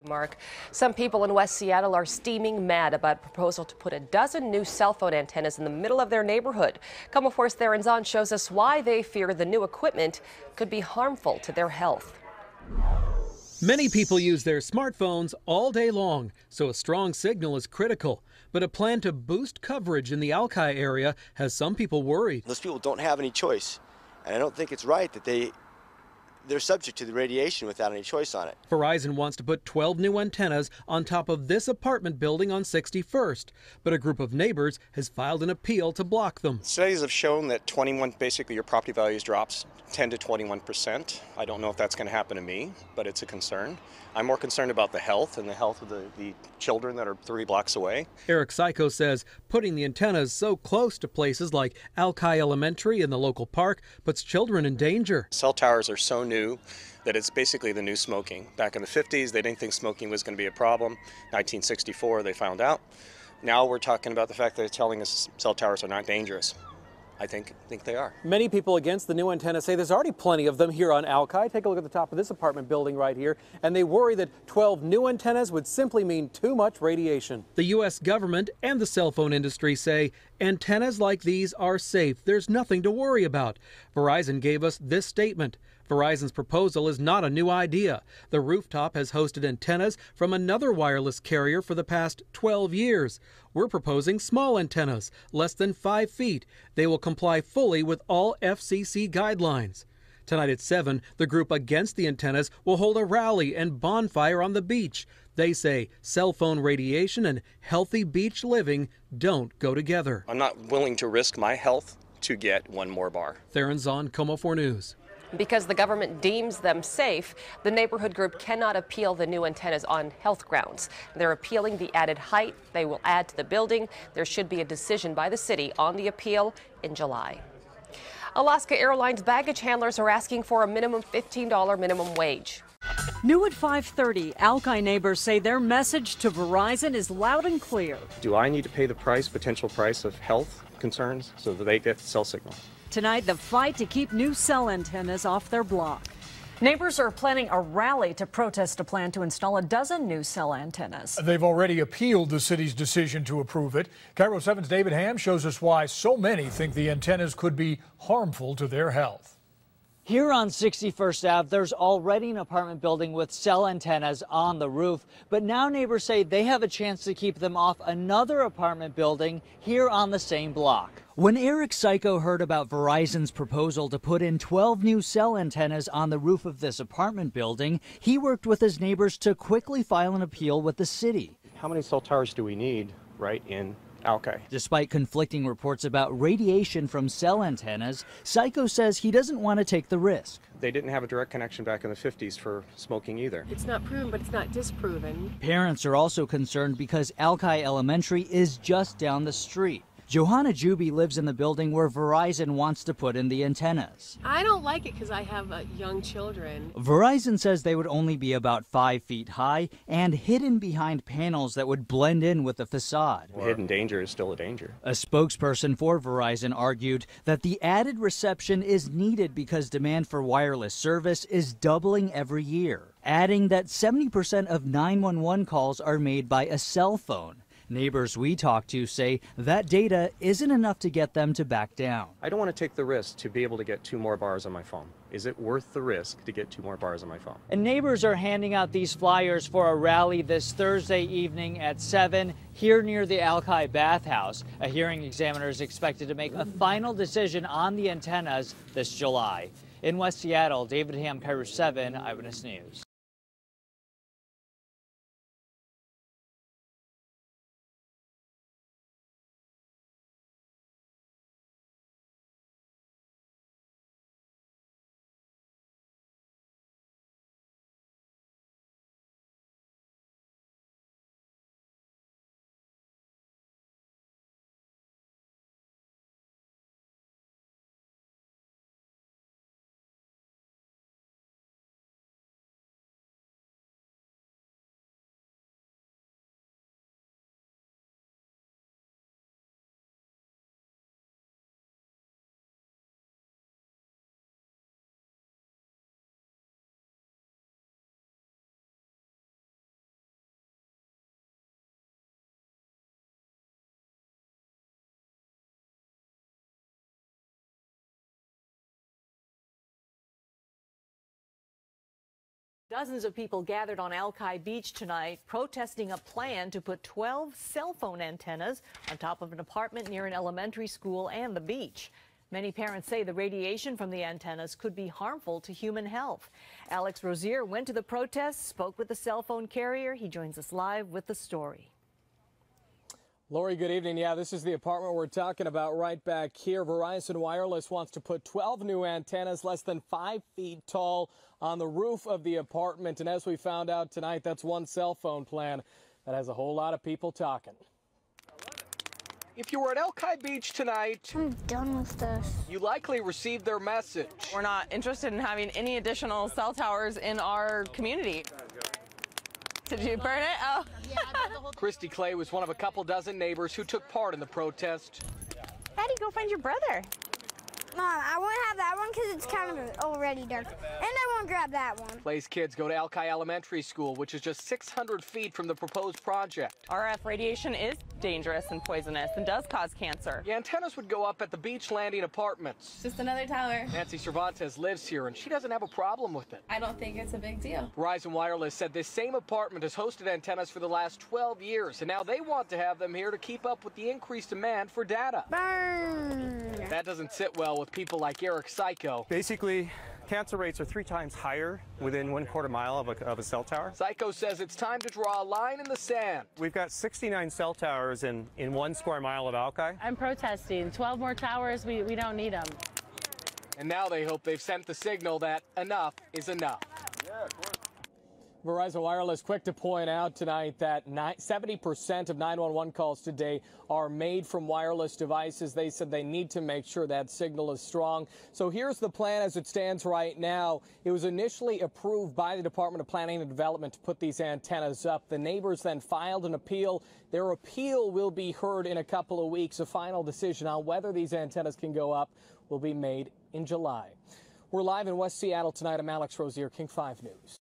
Mark, some people in West Seattle are steaming mad about a proposal to put a dozen new cell phone antennas in the middle of their neighborhood. KOMO 4's Theron Zahn shows us why they fear the new equipment could be harmful to their health. Many people use their smartphones all day long, so a strong signal is critical. But a plan to boost coverage in the Alki area has some people worried. Those people don't have any choice, and I don't think it's right that they're subject to the radiation without any choice on it. Verizon wants to put 12 new antennas on top of this apartment building on 61st, but a group of neighbors has filed an appeal to block them. Studies have shown that basically your property values drops 10 to 21%. I don't know if that's going to happen to me, but it's a concern. I'm more concerned about the health and the health of the children that are 3 blocks away. Eric Psycho says putting the antennas so close to places like Alki Elementary and the local park puts children in danger. Cell towers are so new that it's basically the new smoking. Back in the 50s, they didn't think smoking was going to be a problem. 1964, they found out. Now we're talking about the fact that they're telling us cell towers are not dangerous. I think they are. Many people against the new antenna say there's already plenty of them here on Alki. Take a look at the top of this apartment building right here, and they worry that 12 new antennas would simply mean too much radiation. The U.S. government and the cell phone industry say antennas like these are safe. There's nothing to worry about. Verizon gave us this statement. Verizon's proposal is not a new idea. The rooftop has hosted antennas from another wireless carrier for the past 12 years. We're proposing small antennas, less than 5 feet. They will comply fully with all FCC guidelines. Tonight at 7, the group against the antennas will hold a rally and bonfire on the beach. They say cell phone radiation and healthy beach living don't go together. I'm not willing to risk my health to get one more bar. Theron Zahn, KOMO 4 News. Because the government deems them safe, the neighborhood group cannot appeal the new antennas on health grounds. They're appealing the added height they will add to the building. There should be a decision by the city on the appeal in July. Alaska Airlines baggage handlers are asking for a minimum $15 minimum wage. New at 5:30, Alki neighbors say their message to Verizon is loud and clear. Do I need to pay the potential price of health concerns so that they get the cell signal? Tonight, the fight to keep new cell antennas off their block. Neighbors are planning a rally to protest a plan to install a dozen new cell antennas. They've already appealed the city's decision to approve it. Cairo 7's David Ham shows us why so many think the antennas could be harmful to their health. Here on 61st Ave, there's already an apartment building with cell antennas on the roof, but now neighbors say they have a chance to keep them off another apartment building here on the same block. When Eric Psycho heard about Verizon's proposal to put in 12 new cell antennas on the roof of this apartment building, he worked with his neighbors to quickly file an appeal with the city. How many cell towers do we need right in Alki? Despite conflicting reports about radiation from cell antennas, Psycho says he doesn't want to take the risk. They didn't have a direct connection back in the 50s for smoking either. It's not proven, but it's not disproven. Parents are also concerned because Alki Elementary is just down the street. Johanna Juby lives in the building where Verizon wants to put in the antennas. I don't like it because I have young children. Verizon says they would only be about 5 feet high and hidden behind panels that would blend in with the facade. Hidden danger is still a danger. A spokesperson for Verizon argued that the added reception is needed because demand for wireless service is doubling every year, adding that 70% of 911 calls are made by a cell phone. Neighbors we talked to say that data isn't enough to get them to back down. I don't want to take the risk to be able to get 2 more bars on my phone. Is it worth the risk to get 2 more bars on my phone? And neighbors are handing out these flyers for a rally this Thursday evening at 7 here near the Alki bathhouse. A hearing examiner is expected to make a final decision on the antennas this July. In West Seattle, David Ham, KOMO 7 Eyewitness News. Dozens of people gathered on Alki Beach tonight protesting a plan to put 12 cell phone antennas on top of an apartment near an elementary school and the beach. Many parents say the radiation from the antennas could be harmful to human health. Alex Rozier went to the protest, spoke with the cell phone carrier. He joins us live with the story. Lori, good evening. Yeah, this is the apartment we're talking about right back here. Verizon Wireless wants to put 12 new antennas less than 5 feet tall on the roof of the apartment. And as we found out tonight, that's one cell phone plan that has a whole lot of people talking. If you were at Alki Beach tonight, I'm done with this. You likely received their message. We're not interested in having any additional cell towers in our community. Did you burn it? Oh. Christy Clay was one of a couple dozen neighbors who took part in the protest. Patty, go find your brother. Mom, I won't have that one because it's kind of already dark. And I won't grab that one. Clay's kids go to Alki Elementary School, which is just 600 feet from the proposed project. RF radiation is dangerous and poisonous and does cause cancer. The antennas would go up at the beach landing apartments. Just another tower. Nancy Cervantes lives here, and she doesn't have a problem with it. I don't think it's a big deal. Verizon Wireless said this same apartment has hosted antennas for the last 12 years, and now they want to have them here to keep up with the increased demand for data. Burn! That doesn't sit well with people like Eric Psycho. Basically, cancer rates are 3 times higher within 1/4 mile of a cell tower. Psycho says it's time to draw a line in the sand. We've got 69 cell towers in 1 square mile of Alki. I'm protesting. 12 more towers, we don't need them. And now they hope they've sent the signal that enough is enough. Yeah, of course. Verizon Wireless quick to point out tonight that 70% of 911 calls today are made from wireless devices. They said they need to make sure that signal is strong. So here's the plan as it stands right now. It was initially approved by the Department of Planning and Development to put these antennas up. The neighbors then filed an appeal. Their appeal will be heard in a couple of weeks. A final decision on whether these antennas can go up will be made in July. We're live in West Seattle tonight. I'm Alex Rozier, King 5 News.